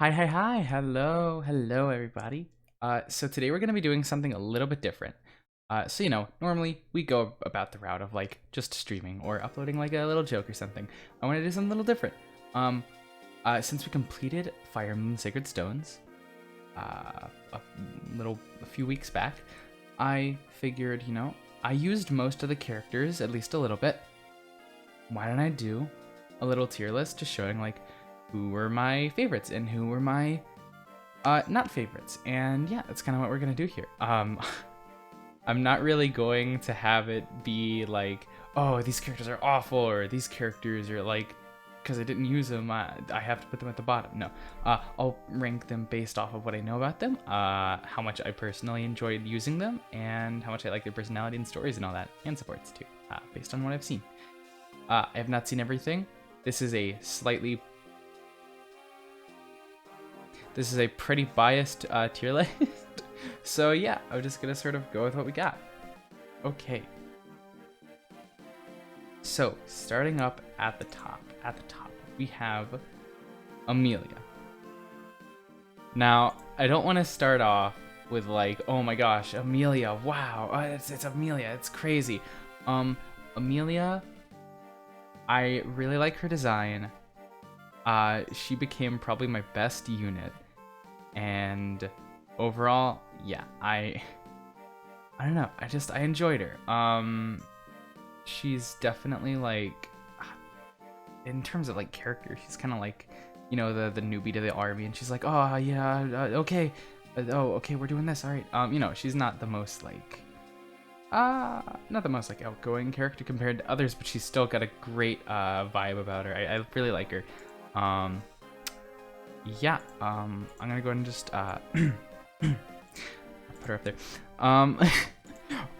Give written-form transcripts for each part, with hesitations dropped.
Hi, hello everybody. So today we're gonna be doing something a little bit different. Normally we go about the route of like just streaming or uploading like a little joke or something. I want to do something a little different. Um, since we completed Fire Emblem Sacred Stones, a few weeks back, I figured, I used most of the characters, at least a little bit. Why don't I do a little tier list just showing like who were my favorites and who were my not favorites. And yeah, that's kind of what we're gonna do here. I'm not really going to have it be like, oh, these characters are awful, or these characters are like, because I didn't use them, I have to put them at the bottom. No, I'll rank them based off of what I know about them, how much I personally enjoyed using them, and how much I like their personality and stories and all that, and supports too, based on what I've seen. I have not seen everything. This is a pretty biased tier list. So yeah, I'm just gonna sort of go with what we got. Okay. So starting up at the top, we have Amelia. Now, I don't want to start off with like, oh my gosh, Amelia, wow, it's Amelia, it's crazy. Amelia, I really like her design. She became probably my best unit, and overall, yeah, I don't know, I enjoyed her. She's definitely like, in terms of like character, she's kind of like, the newbie to the army, and she's like, oh yeah, okay, okay, we're doing this, all right. She's not the most like, outgoing character compared to others, but she's still got a great vibe about her. I really like her. Yeah, I'm gonna go ahead and just put her up there.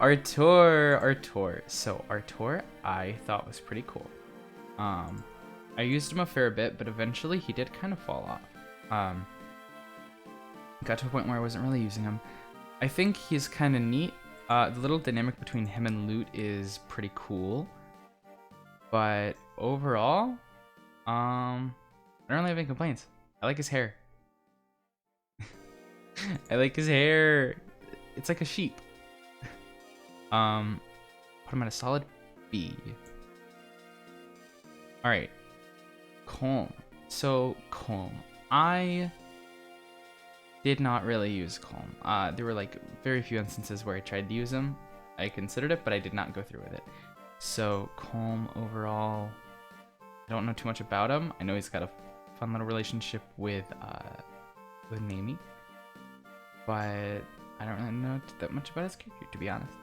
Artur. So Artur, I thought was pretty cool. I used him a fair bit, but eventually he did kind of fall off. Got to a point where I wasn't really using him. I think he's kind of neat. The little dynamic between him and Lute is pretty cool, but overall, I don't really have any complaints. I like his hair. I like his hair. It's like a sheep. Put him at a solid B. All right, Calm. So Calm, I did not really use Calm. There were like very few instances where I tried to use him. I considered it, but I did not go through with it. So Calm overall, I don't know too much about him. I know he's got a fun little relationship with Nami, but I don't really know that much about his character, to be honest.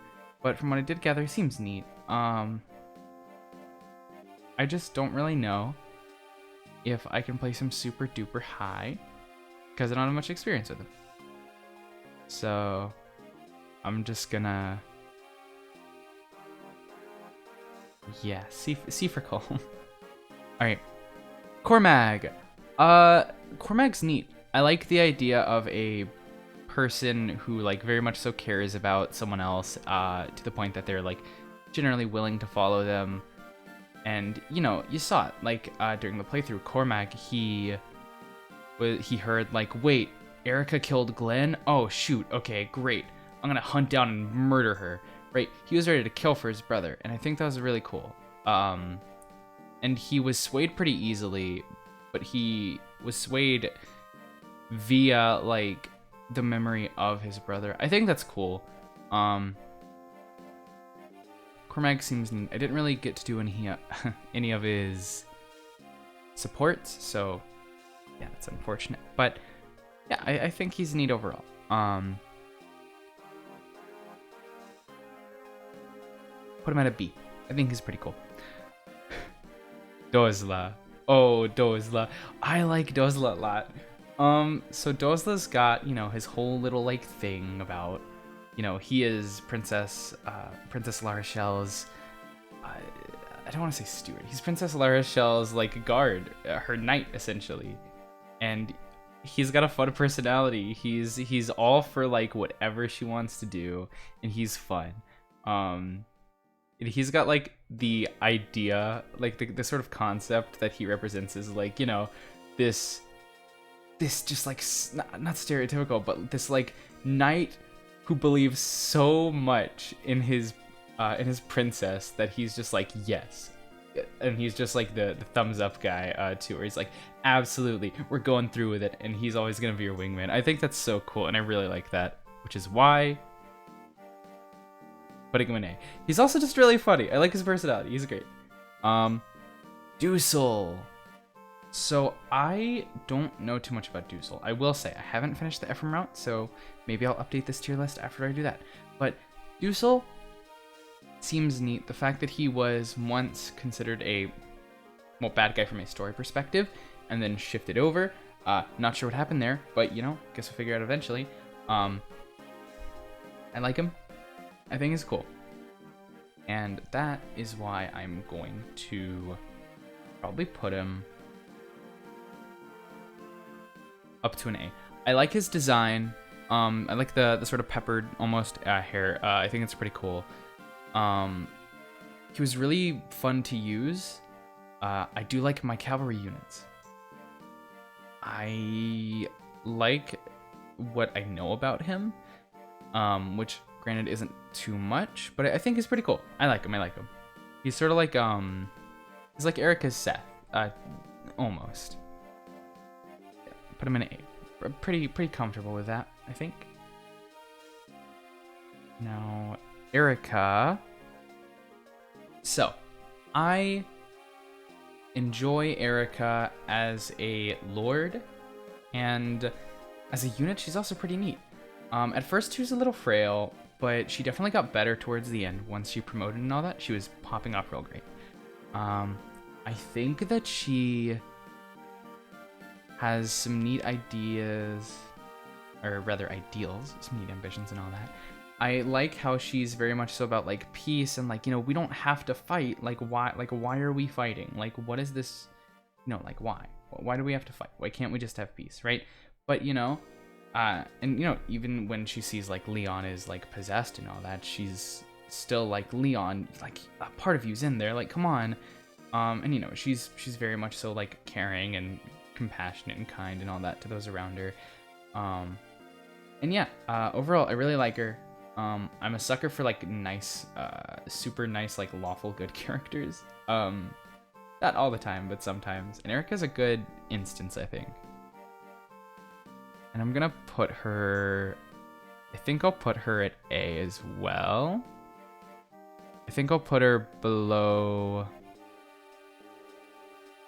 But from what I did gather, he seems neat. I just don't really know if I can place him super duper high because I don't have much experience with him. So I'm just gonna, yeah, C for Calm. All right, Cormag. Cormag's neat. I like the idea of a person who like very much so cares about someone else, to the point that they're like generally willing to follow them. And you saw it like during the playthrough. Cormag, he heard like, wait, Erica killed Glenn? Oh shoot, okay, great. I'm gonna hunt down and murder her. Right? He was ready to kill for his brother, and I think that was really cool. And he was swayed pretty easily, but he was swayed via like the memory of his brother. I think that's cool. Cormag seems neat. I didn't really get to do any of his supports, so yeah, that's unfortunate. But yeah, I think he's neat overall. Put him at a B. I think he's pretty cool. Dozla. Oh, Dozla. I like Dozla a lot. So Dozla's got, his whole little like thing about, he is Princess La Rochelle's, I don't want to say steward. He's Princess La Rochelle's like guard, her knight essentially. And he's got a fun personality. He's all for like whatever she wants to do, and he's fun. He's got like the idea, like the sort of concept that he represents is like, this this just like not stereotypical, but this like knight who believes so much in his princess that he's just like, yes. And he's just like the thumbs up guy too, where he's like, absolutely, we're going through with it, and he's always gonna be your wingman. I think that's so cool, and I really like that, which is why putting him an A. He's also just really funny. I like his personality. He's great. Dusel. So I don't know too much about Dusel. I will say I haven't finished the Ephraim route, so maybe I'll update this tier list after I do that. But Dusel seems neat. The fact that he was once considered a bad guy from a story perspective, and then shifted over. Not sure what happened there, but you know, guess we'll figure out eventually. I like him. I think he's cool. And that is why I'm going to probably put him up to an A. I like his design. I like the sort of peppered almost hair. I think it's pretty cool. He was really fun to use. I do like my cavalry units. I like what I know about him, which granted isn't too much, but I think he's pretty cool. I like him. He's sort of like he's like Erica's Seth, almost. Put him in an A. Pretty comfortable with that, I think. Now, Erica. So, I enjoy Erica as a lord, and as a unit, she's also pretty neat. At first, she was a little frail, but she definitely got better towards the end once she promoted and all that. She was popping off real great. I think that she has some neat ideas, or rather ideals, some neat ambitions and all that. I like how she's very much so about like peace and like, you know, we don't have to fight. Like why are we fighting? Like what is this? You know, like why? Why do we have to fight? Why can't we just have peace, right? But you know, and you know, even when she sees like Leon is like possessed and all that, she's still like, Leon, like a part of you's in there. Like come on. And you know, she's very much so like caring and compassionate and kind and all that to those around her. And yeah, overall I really like her. I'm a sucker for like nice, super nice, like lawful good characters. Not all the time, but sometimes. And Erica's a good instance, I think. And I'm gonna put her, I think I'll put her at A as well. I think I'll put her below,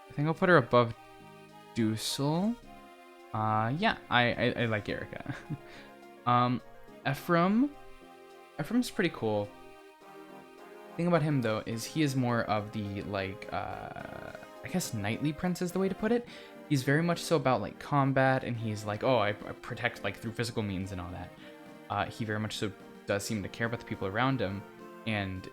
I think I'll put her above Dusel. Yeah, I like Erica. Ephraim's pretty cool. The thing about him though is he is more of the like I guess knightly prince is the way to put it. He's very much so about like combat, and he's like, oh, I protect like through physical means and all that. He very much so does seem to care about the people around him, and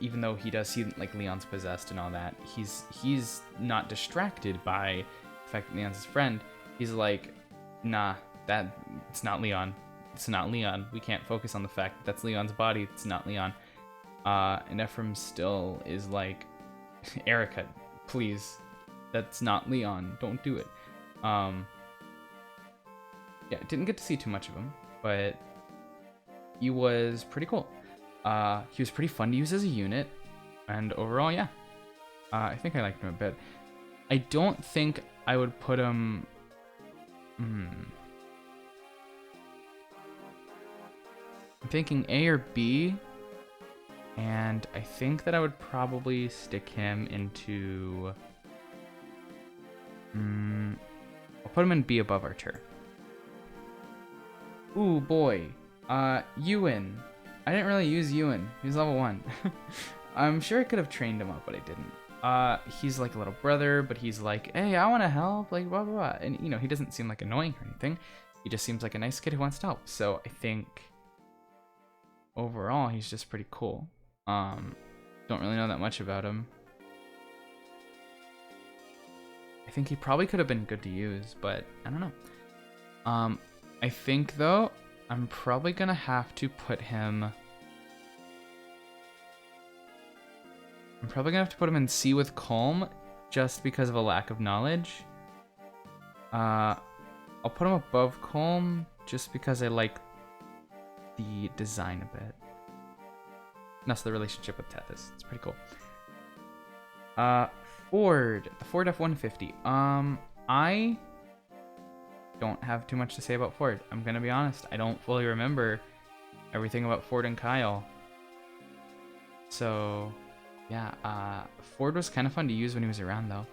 even though he does see like Leon's possessed and all that, he's not distracted by the fact that Leon's his friend. He's like, nah, it's not Leon. It's not Leon. We can't focus on the fact that that's Leon's body. It's not Leon. And Ephraim still is like, Erica, please, that's not Leon. Don't do it. Yeah, didn't get to see too much of him, but he was pretty cool. He was pretty fun to use as a unit, and overall, yeah. I think I liked him a bit. I don't think I would put him... I'm thinking A or B, and I think that I would probably stick him into... I'll put him in B above Archer. Ooh, boy. Ewan. I didn't really use Ewan. He was level 1. I'm sure I could have trained him up, but I didn't. He's like a little brother, but he's like, hey, I want to help, like, blah, blah, blah. And, you know, he doesn't seem like annoying or anything. He just seems like a nice kid who wants to help. So I think... overall, he's just pretty cool. Don't really know that much about him. I think he probably could have been good to use, but I don't know. I think, though, I'm probably gonna have to put him... I'm probably gonna have to put him in C with Calm, just because of a lack of knowledge. I'll put him above Colm just because I like the design a bit. And also the relationship with Tethys. It's pretty cool. Ford. The Ford F-150. I don't have too much to say about Ford. I'm gonna be honest. I don't fully remember everything about Ford and Kyle. So, yeah. Ford was kind of fun to use when he was around, though.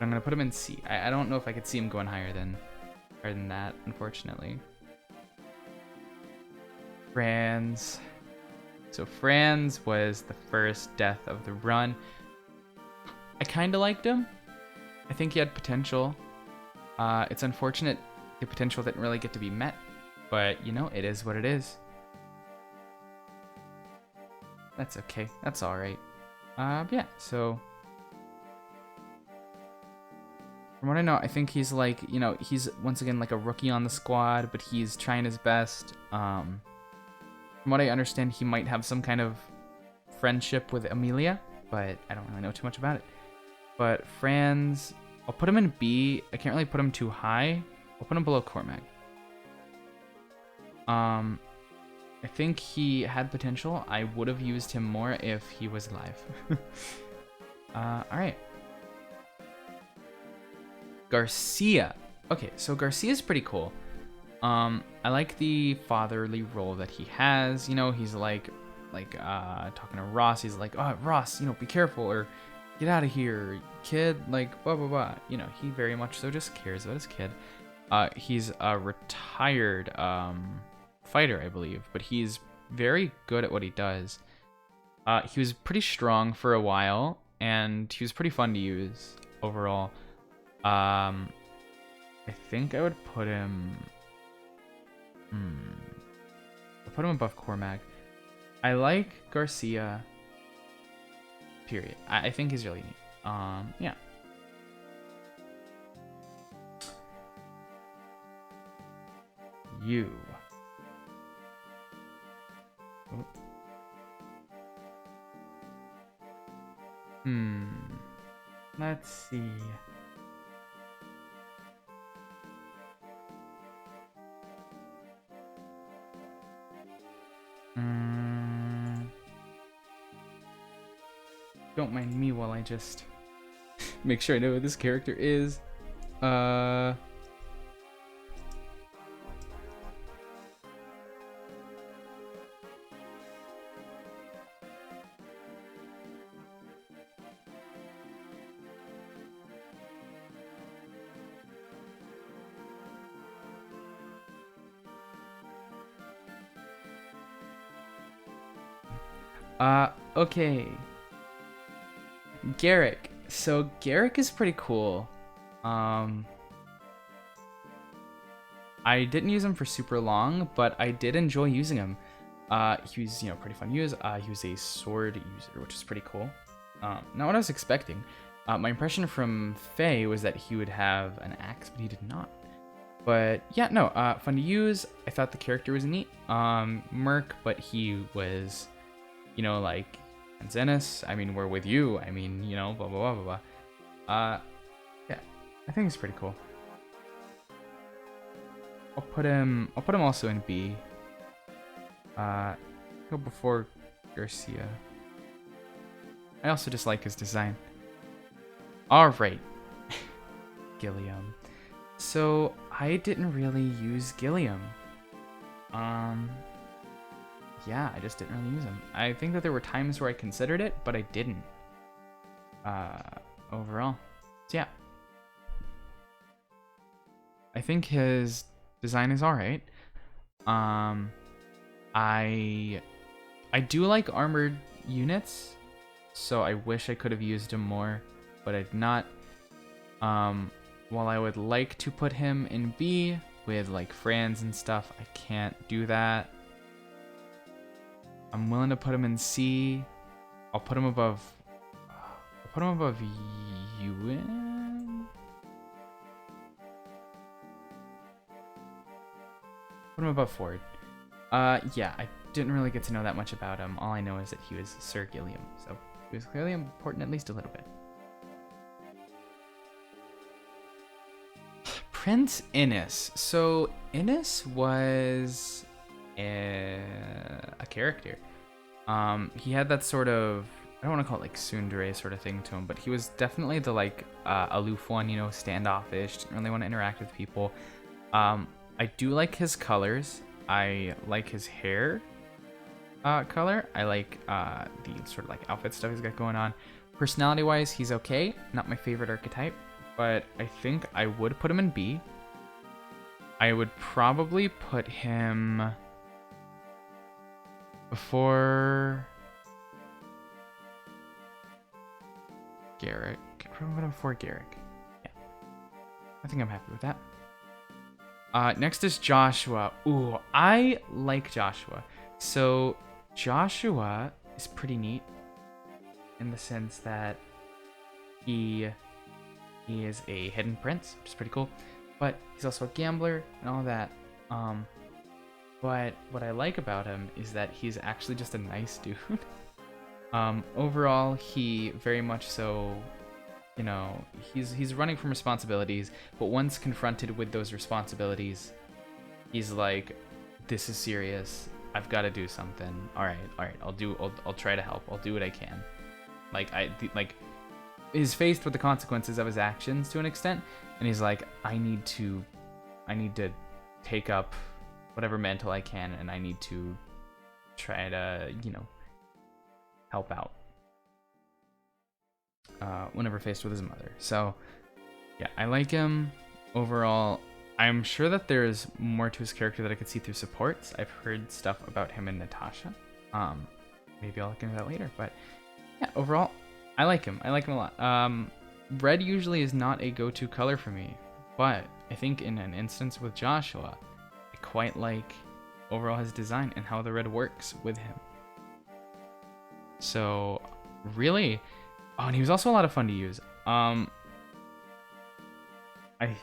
I'm gonna put him in C. I don't know if I could see him going higher than that, unfortunately. Franz. So Franz was the first death of the run. I kind of liked him. I think he had potential. It's unfortunate the potential didn't really get to be met, but you know, it is what it is. That's okay. That's all right. Yeah. So from what I know, I think he's like, you know, he's once again like a rookie on the squad, but he's trying his best. From what I understand, he might have some kind of friendship with Amelia, but I don't really know too much about it. But Franz, I'll put him in B. I can't really put him too high. I'll put him below Cormac. I think he had potential. I would have used him more if he was alive. All right. Garcia. Okay, so Garcia is pretty cool. I like the fatherly role that he has. You know, he's like talking to Ross. He's like, "Oh, Ross, you know, be careful or get out of here, kid." Like, blah blah blah. You know, he very much so just cares about his kid. He's a retired fighter, I believe, but he's very good at what he does. He was pretty strong for a while, and he was pretty fun to use overall. I think I would put him. I'll put him above Cormac. I like Garcia. Period. I think he's really neat. Yeah. You. Oh. Let's see. Don't mind me while I just make sure I know who this character is. Okay. Garrick. So Garrick is pretty cool. I didn't use him for super long, but I did enjoy using him. He was, you know, pretty fun to use. He was a sword user, which is pretty cool. Not what I was expecting. My impression from Faye was that he would have an axe, but he did not. But yeah, no, fun to use. I thought the character was neat. Merc, but he was, you know, like, Zennis, I mean, we're with you. I mean, you know, blah, blah, blah, blah, blah. Yeah, I think it's pretty cool. I'll put him also in B. Go before Garcia. I also just like his design. All right. Gilliam. So I didn't really use Gilliam. Yeah, I just didn't really use him. I think that there were times where I considered it, but I didn't. Overall. So yeah. I think his design is alright. I do like armored units, so I wish I could have used him more, but I did not. While I would like to put him in B with like Franz and stuff, I can't do that. I'm willing to put him in C. I'll put him above. I'll put him above Ewan. Put him above Ford. Yeah, I didn't really get to know that much about him. All I know is that he was Sir Gilliam, so he was clearly important at least a little bit. Prince Innes. So Innes was a character. He had that sort of, I don't want to call it like tsundere sort of thing to him, but he was definitely the like aloof one, you know, standoffish, didn't really want to interact with people. I do like his colors. I like his hair color. I like the sort of like outfit stuff he's got going on. Personality wise, he's okay. Not my favorite archetype, but I think I would put him in B. I would probably put him before Garrick. I'd probably put him before Garrick. Yeah, I think I'm happy with that. Next is Joshua. Ooh, I like Joshua. So Joshua is pretty neat in the sense that he is a hidden prince, which is pretty cool. But he's also a gambler and all that. But what I like about him is that he's actually just a nice dude. Overall, he very much so, you know, he's running from responsibilities, but once confronted with those responsibilities, he's like, this is serious. I've got to do something. All right, I'll try to help. I'll do what I can. Like he's faced with the consequences of his actions to an extent, and he's like, I need to take up whatever mantle I can, and I need to try to, you know, help out whenever faced with his mother. So yeah, I like him overall. I'm sure that there's more to his character that I could see through supports. I've heard stuff about him and Natasha. Maybe I'll look into that later, but yeah, overall I like him. I like him a lot. Red usually is not a go-to color for me, but I think in an instance with Joshua, I quite like overall his design and how the red works with him. So really, oh, and he was also a lot of fun to use. I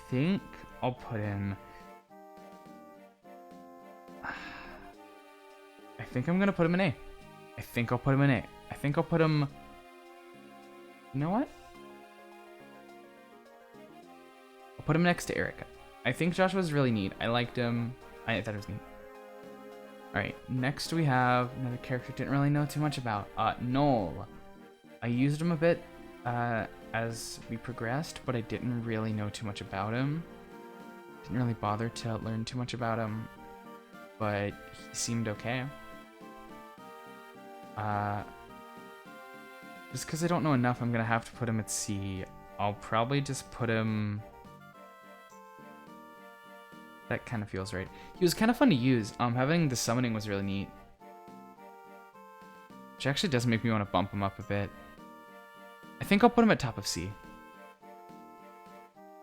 think I'll put him, I think I'm gonna put him in A. I think I'll put him in A. I think I'll put him, you know what? I'll put him next to Erica. I think Joshua's really neat. I liked him. I thought it was neat. Alright, next we have another character I didn't really know too much about. Noel. I used him a bit as we progressed, but I didn't really know too much about him. Didn't really bother to learn too much about him, but he seemed okay. Just because I don't know enough, I'm gonna have to put him at C. I'll probably just put him... That kind of feels right. He was kind of fun to use. Having the summoning was really neat. Which actually does make me want to bump him up a bit. I think I'll put him at top of C.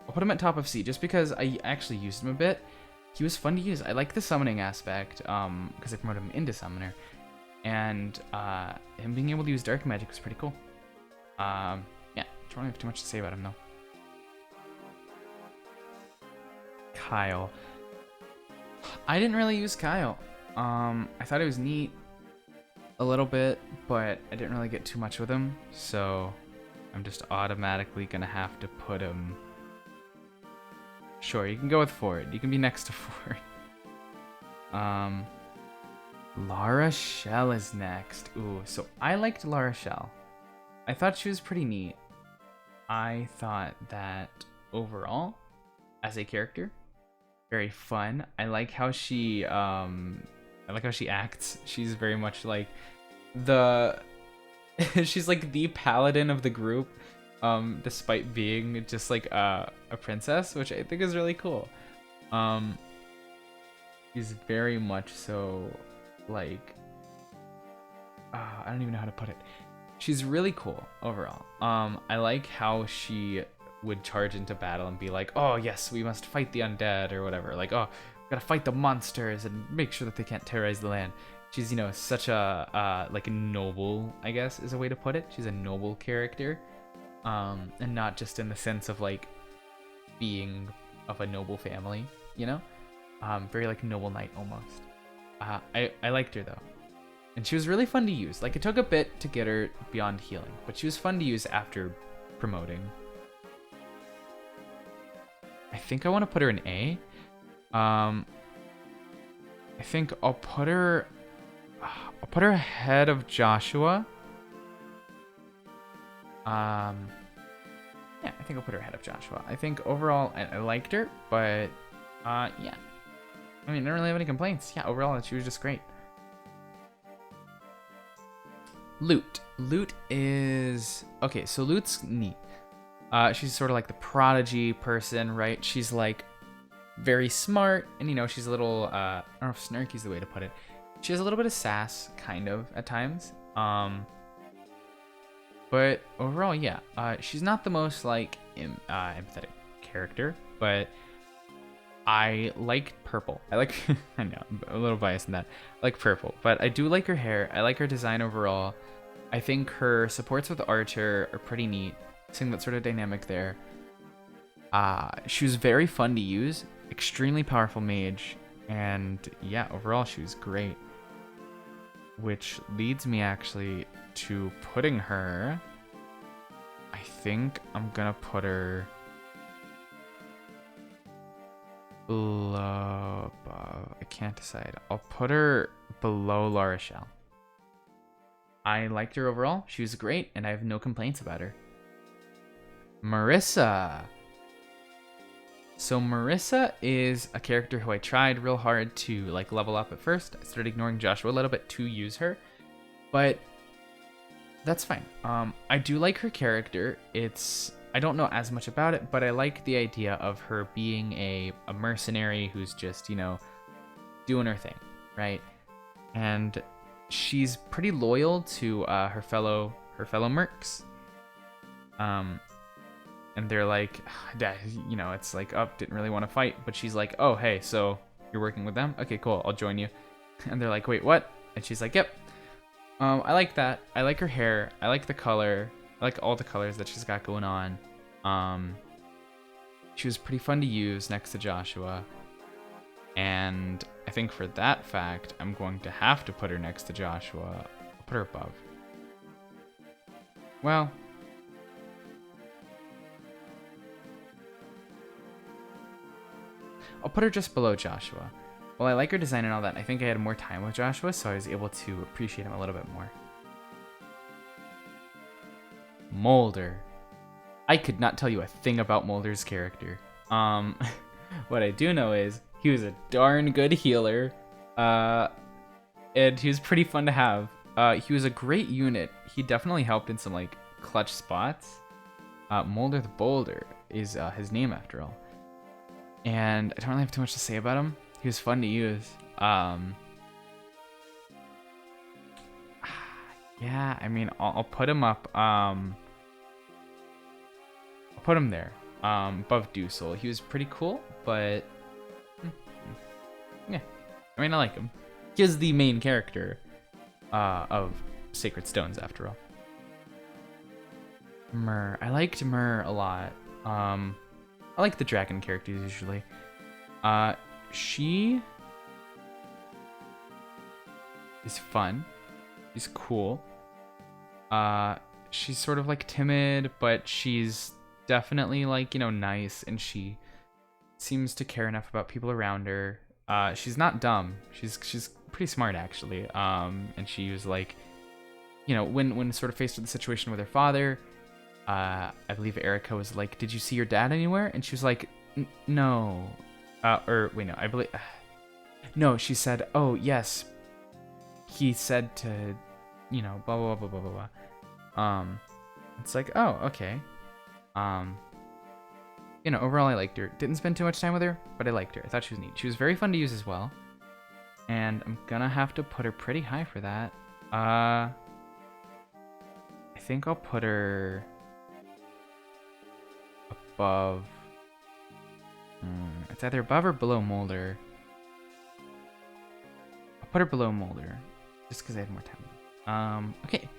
I'll put him at top of C just because I actually used him a bit. He was fun to use. I like the summoning aspect because I promoted him into summoner. And him being able to use dark magic was pretty cool. Yeah, I don't really have too much to say about him though. Kyle. I didn't really use Kyle. I thought it was neat a little bit, but I didn't really get too much with him, so I'm just automatically gonna have to put him... Sure, you can go with Ford. You can be next to Ford. Lara Shell is next. Ooh, so I liked Lara Shell. I thought she was pretty neat. I thought that overall, as a character, very fun. I like how she acts. She's very much like the she's like the paladin of the group, despite being just like a princess, which I think is really cool. She's very much so like I don't even know how to put it. She's really cool overall. I like how she would charge into battle and be like, oh yes, we must fight the undead or whatever, like, oh, we gotta fight the monsters and make sure that they can't terrorize the land. She's, you know, such a like a noble, I guess is a way to put it. She's a noble character, and not just in the sense of like being of a noble family, you know, very like noble knight almost. I liked her though, and she was really fun to use. Like, it took a bit to get her beyond healing, but she was fun to use after promoting. I think I want to put her in A. I think I'll put her ahead of Joshua. Yeah, I think I'll put her ahead of Joshua. I think overall I liked her, but yeah. I mean, I don't really have any complaints. Yeah, overall she was just great. Lute. Lute is okay, so Lute's neat. She's sort of like the prodigy person, right? She's like very smart, and you know, she's a little I don't know if snarky is the way to put it. She has a little bit of sass, kind of, at times. But overall, yeah, she's not the most like empathetic character, but I like purple. I like I know, I'm a little biased in that. I like purple, but I do like her hair. I like her design overall. I think her supports with Archer are pretty neat. Seeing that sort of dynamic there. She was very fun to use, extremely powerful mage, and yeah, overall she was great. Which leads me actually to putting her. I think I'm gonna put her below, above. I can't decide. I'll put her below La Rochelle. I liked her overall. She was great, and I have no complaints about her. Marissa. So Marissa is a character who I tried real hard to like level up at first. I started ignoring Joshua a little bit to use her, but that's fine. I do like her character. I don't know as much about it, but I like the idea of her being a mercenary who's just, you know, doing her thing, right? And she's pretty loyal to her fellow mercs. And they're like, you know, it's like, oh, didn't really want to fight, but she's like, oh, hey, so you're working with them? Okay, cool, I'll join you. And they're like, wait, what? And she's like, yep. I like that. I like her hair. I like the color. I like all the colors that she's got going on. She was pretty fun to use next to Joshua. And I think for that fact, I'm going to have to put her next to Joshua. I'll put her above. Well, I'll put her just below Joshua. Well, I like her design and all that. I think I had more time with Joshua, so I was able to appreciate him a little bit more. Mulder. I could not tell you a thing about Mulder's character. What I do know is he was a darn good healer, and he was pretty fun to have. He was a great unit. He definitely helped in some like clutch spots. Mulder the Boulder is his name after all. And I don't really have too much to say about him. He was fun to use. Yeah, I mean, I'll put him up. I'll put him there, above Dusel. He was pretty cool, but yeah, I mean, I like him. He is the main character of Sacred Stones, after all. Myr. I liked Myr a lot. I like the dragon characters usually. She is fun. She's cool. She's sort of like timid, but she's definitely like, you know, nice, and she seems to care enough about people around her. She's not dumb. She's pretty smart actually. And she was like, you know, when sort of faced with the situation with her father, I believe Erica was like, "Did you see your dad anywhere?" And she was like, "No." Or wait, no, I believe. No, she said, "Oh yes, he said to, you know, blah blah blah blah blah blah." It's like, oh, okay. You know, overall I liked her. Didn't spend too much time with her, but I liked her. I thought she was neat. She was very fun to use as well. And I'm gonna have to put her pretty high for that. I think I'll put her above. It's either above or below Mulder. I'll put her below Mulder, just because I had more time. Okay,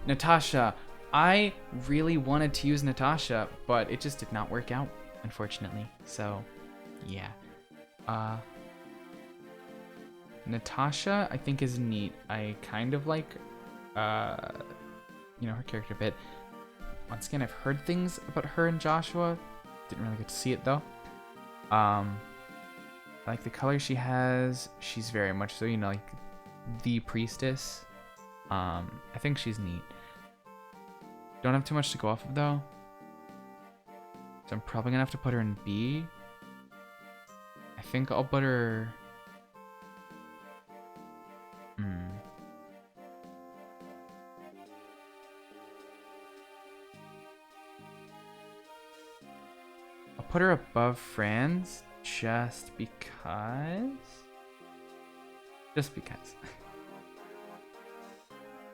Natasha. I really wanted to use Natasha, but it just did not work out, unfortunately. So, yeah. Natasha, I think, is neat. I kind of like, you know, her character a bit. Once again, I've heard things about her and Joshua. Didn't really get to see it, though. Um, I like the color she has. She's very much so, you know, like the priestess. I think she's neat. Don't have too much to go off of though. So I'm probably gonna have to put her in B. I think I'll put her... I'll put her above Franz just because. Just because.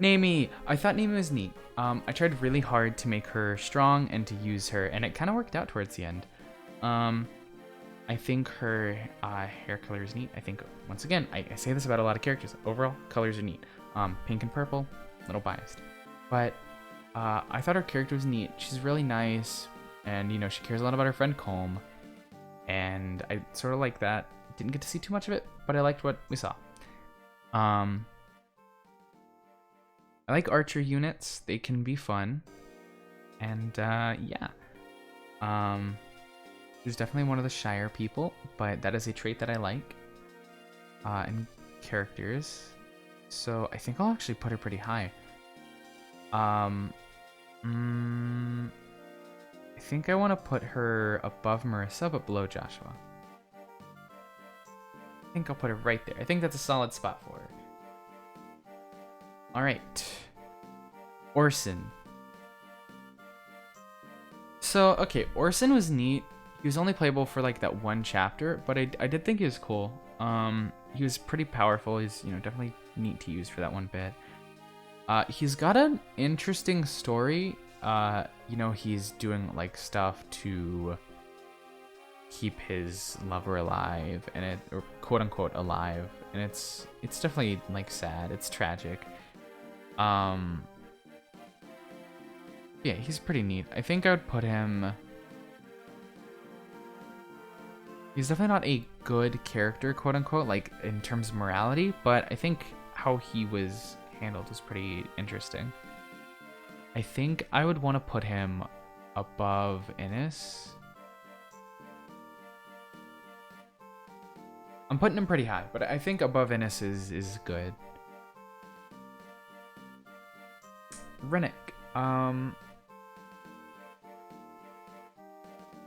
Naomi! I thought Naomi was neat. I tried really hard to make her strong and to use her, and it kind of worked out towards the end. I think her hair color is neat. I think, once again, I say this about a lot of characters. Overall, colors are neat. Pink and purple, a little biased. But I thought her character was neat. She's really nice, and, you know, she cares a lot about her friend Colm. And I sort of like that. Didn't get to see too much of it, but I liked what we saw. I like archer units. They can be fun. And, yeah. She's definitely one of the shyer people, but that is a trait that I like in characters. So I think I'll actually put her pretty high. I think I want to put her above Marissa, but below Joshua. I think I'll put her right there. I think that's a solid spot for her. Alright. Orson. So, okay, Orson was neat. He was only playable for like that one chapter, but I did think he was cool. He was pretty powerful. He's, you know, definitely neat to use for that one bit. He's got an interesting story. You know, he's doing like stuff to keep his lover alive, and it, or quote unquote alive, and it's definitely like sad. It's tragic. Yeah, he's pretty neat. I think I would put him... He's definitely not a good character, quote unquote, like in terms of morality, but I think how he was handled was pretty interesting. I think I would want to put him above Innes. I'm putting him pretty high, but I think above Innes is good. Rennick.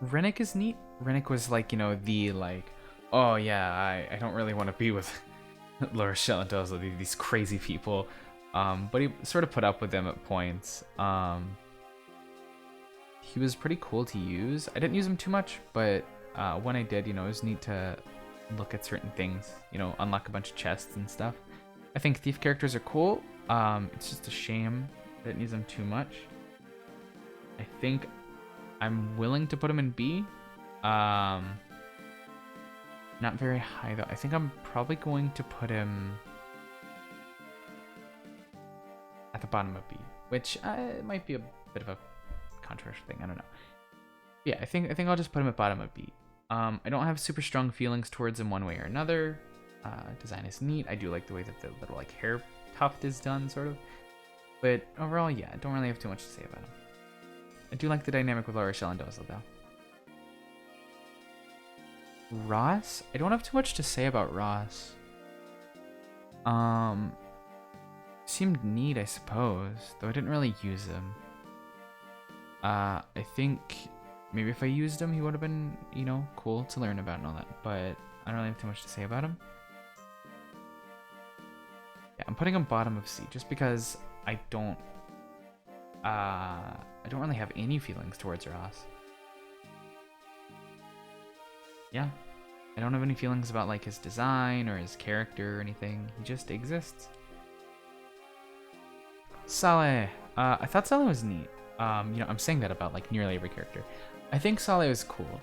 Rennick is neat. Rennick was like, you know, the like, oh yeah, I don't really want to be with Laura Shell and Dozla, these crazy people. But he sort of put up with them at points. He was pretty cool to use. I didn't use him too much, but when I did, you know, it was neat to look at certain things, you know, unlock a bunch of chests and stuff. I think thief characters are cool. It's just a shame I didn't use them too much. I think I'm willing to put him in B. Not very high though. I think I'm probably going to put him at the bottom of B, which might be a bit of a controversial thing. I don't know. Yeah, I think I'll just put him at bottom of B. I don't have super strong feelings towards him one way or another. Design is neat. I do like the way that the little like hair tuft is done, sort of. But overall, yeah, I don't really have too much to say about him. I do like the dynamic with Laura Shell and Dozla though. Ross? I don't have too much to say about Ross. Seemed neat, I suppose, though I didn't really use him. I think maybe if I used him, he would have been, you know, cool to learn about and all that, but I don't really have too much to say about him. Yeah, I'm putting him bottom of C just because I don't really have any feelings towards Ross. Yeah, I don't have any feelings about like his design or his character or anything. He just exists. Saleh. I thought Saleh was neat. You know, I'm saying that about like nearly every character. I think Saleh was cool.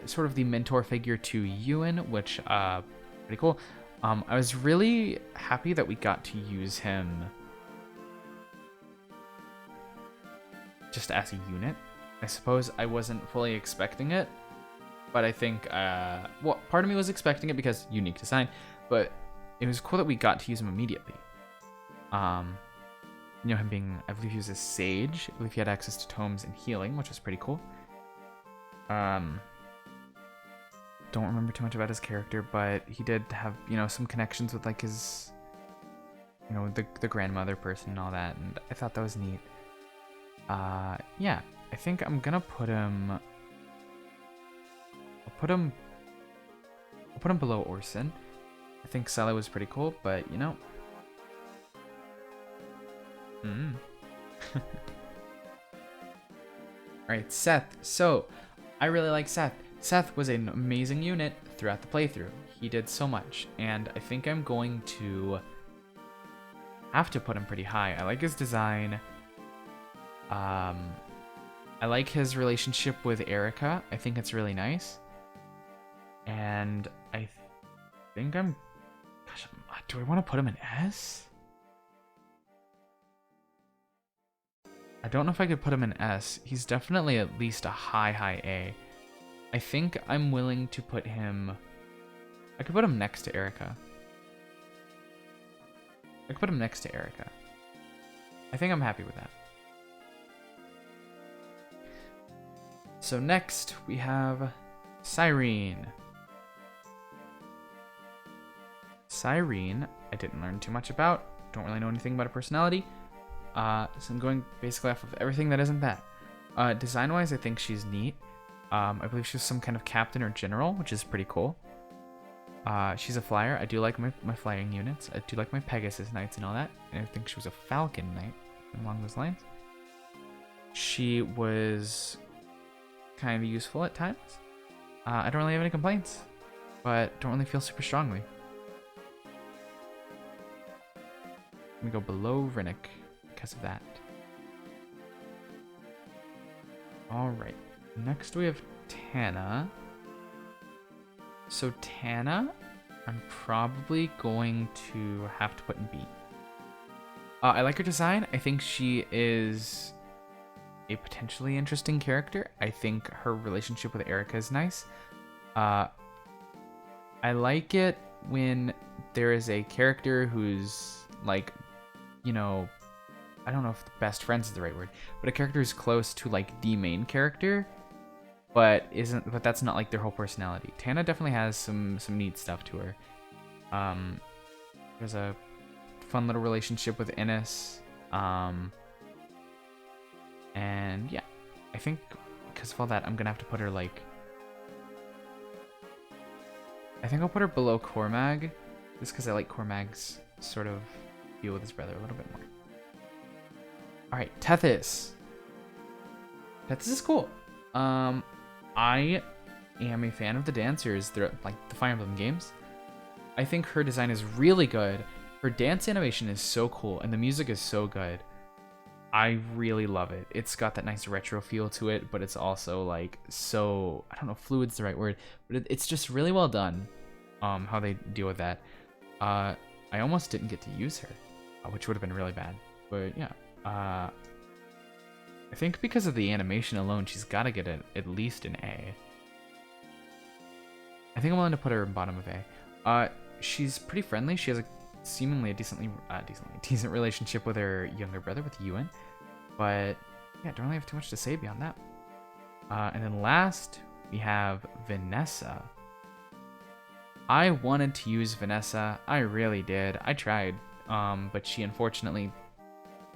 Sort of the mentor figure to Ewan, which pretty cool. I was really happy that we got to use him just as a unit. I suppose I wasn't fully expecting it, but I think, well, part of me was expecting it because unique design, but it was cool that we got to use him immediately. You know, him being, I believe he was a sage. I believe he had access to tomes and healing, which was pretty cool. don't remember too much about his character, but he did have, you know, some connections with like his, you know, the grandmother person and all that, and I thought that was neat. Yeah, I think I'm gonna put him. I'll put him below Orson. I think Sella was pretty cool, but you know. Alright, Seth. So, I really like Seth. Seth was an amazing unit throughout the playthrough. He did so much, and I think I'm going to have to put him pretty high. I like his design. I like his relationship with Erica. I think it's really nice. And I think I'm... Gosh, do I want to put him in S? I don't know if I could put him in S. He's definitely at least a high A. I think I'm willing to put him... I could put him next to Erica. I could put him next to Erica. I think I'm happy with that. So next, we have Cyrene. Cyrene, I didn't learn too much about. Don't really know anything about her personality. So I'm going basically off of everything that isn't that. Design-wise, I think she's neat. I believe she's some kind of captain or general, which is pretty cool. She's a flyer. I do like my flying units. I do like my Pegasus Knights and all that. And I think she was a Falcon Knight along those lines. She was kind of useful at times. I don't really have any complaints, but don't really feel super strongly. Let me go below Rinnick because of that. Alright, next we have Tana. So Tana, I'm probably going to have to put in B. I like her design. I think she is a potentially interesting character. I think her relationship with Erica is nice. I like it when there is a character who's like, you know, I don't know if best friends is the right word, but a character who's close to like the main character, but that's not like their whole personality. Tana definitely has some neat stuff to her. There's a fun little relationship with Innes. And yeah, I think because of all that, I'm gonna have to put her like, I think I'll put her below Cormag, just because I like Cormag's sort of deal with his brother a little bit more. Alright, Tethys. Tethys is cool. I am a fan of the dancers throughout like the Fire Emblem games. I think her design is really good. Her dance animation is so cool, and the music is so good. I really love it. It's got that nice retro feel to it, but it's also like so, I don't know if fluid's the right word, but it's just really well done, how they deal with that. I almost didn't get to use her, which would have been really bad, but yeah. I think because of the animation alone, she's got to get at least an A. I think I'm willing to put her in bottom of A. She's pretty friendly. She has a seemingly a decent relationship with her younger brother, with Ewan, but yeah, don't really have too much to say beyond that. And then last we have Vanessa. I wanted to use Vanessa. I really did. I tried, but she unfortunately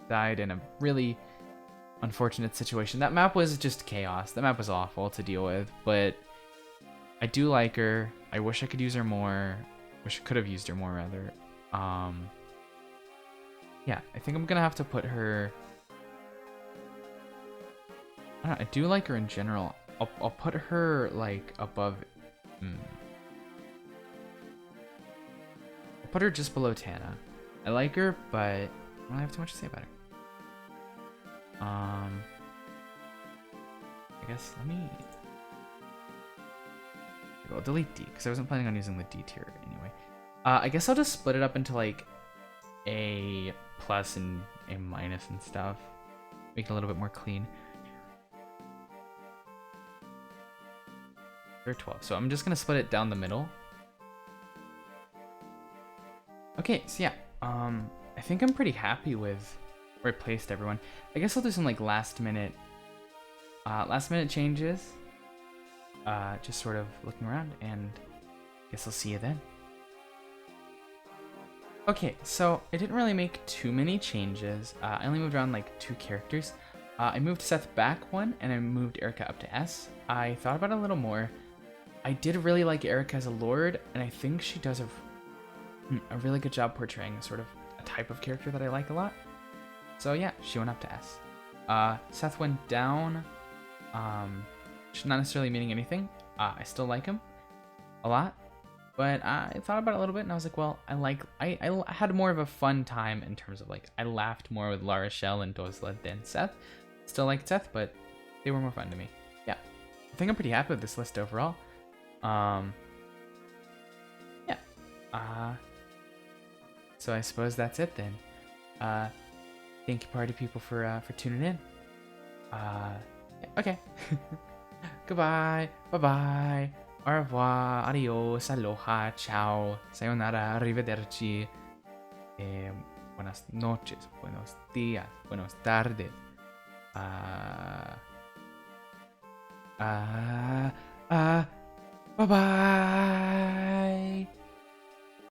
died in a really unfortunate situation. That map was just chaos. That map was awful to deal with, but I do like her. I wish I could use her more. Wish I could have used her more, rather. Yeah, I think I'm gonna have to put her... I don't know, I do like her in general. I'll put her, like, above... I'll put her just below Tana. I like her, but I don't really have too much to say about her. I guess, let me... I'll delete D, because I wasn't planning on using the D tier anyway. I guess I'll just split it up into, like, A plus and A minus and stuff. Make it a little bit more clean. They're 12, so I'm just gonna split it down the middle. Okay, so yeah, I think I'm pretty happy with where I placed everyone. I guess I'll do some like last minute changes. just sort of looking around, and guess I'll see you then. Okay, so I didn't really make too many changes. I only moved around like 2 characters. I moved Seth back 1, and I moved Erica up to S. I thought about it a little more. I did really like Erica as a Lord, and I think she does a really good job portraying sort of a type of character that I like a lot. So yeah, she went up to S. Seth went down, not necessarily meaning anything. I still like him a lot, but I thought about it a little bit, and I was like, well, I had more of a fun time in terms of like, I laughed more with La Rochelle and Dozla than Seth. Still liked Seth, but they were more fun to me. Yeah, I think I'm pretty happy with this list overall. Yeah. So I suppose that's it then. Thank you, party people, for tuning in. Yeah, okay. Goodbye. Bye-bye. Au revoir. Adios. Aloha. Ciao. Sayonara. Arrivederci. Buenas noches. Buenos días. Buenos tardes. Bye-bye.